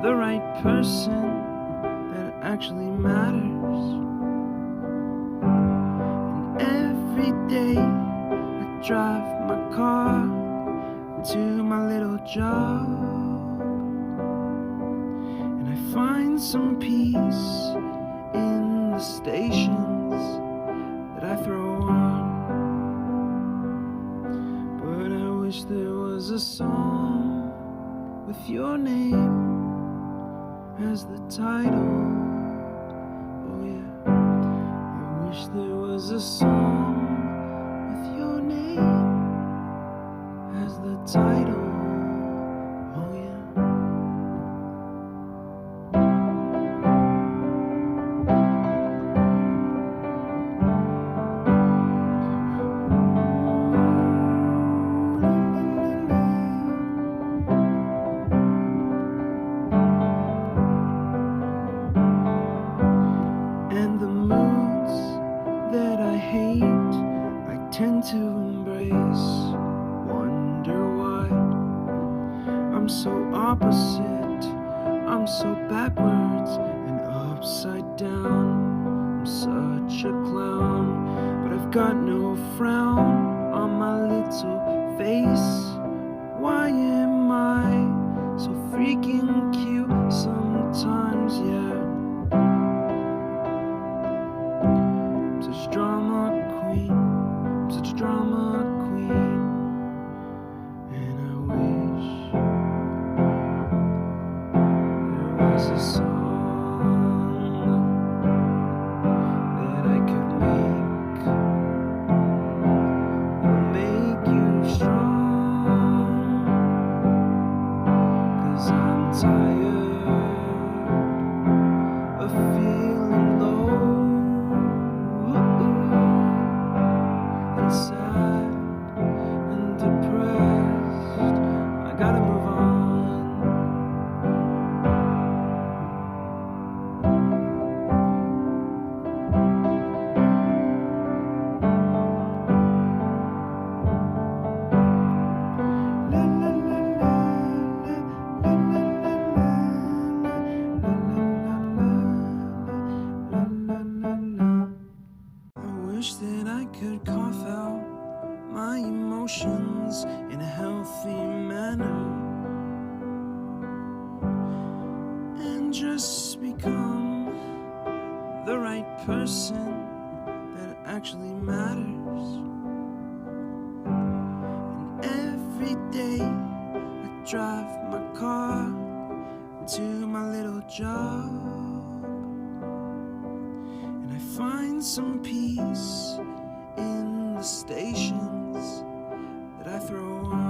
the right person that actually matters. And every day I drive my car to my little job, and I find some peace in the stations that I throw on. But I wish there was a song with your name as the title. Oh yeah, I wish there was a song with your name as the title. Oh yeah. And the moods that I hate, I tend to embrace. Wonder why I'm so opposite, I'm so backwards and upside down. I'm such a clown, but I've got no frown on my little face. Why am I so freaking cute sometimes, yeah? Such drama queen, I'm such a drama queen. And I wish there was a song that I could make that'll make you strong. 'Cause I'm tired of feeling low and sad and depressed. I gotta move on. La la la la la la la la la la. I wish that I could cough out my emotions in a healthy manner and just become the right person that actually matters. And every day I drive my car to my little job, and I find some peace in the stations that I throw on.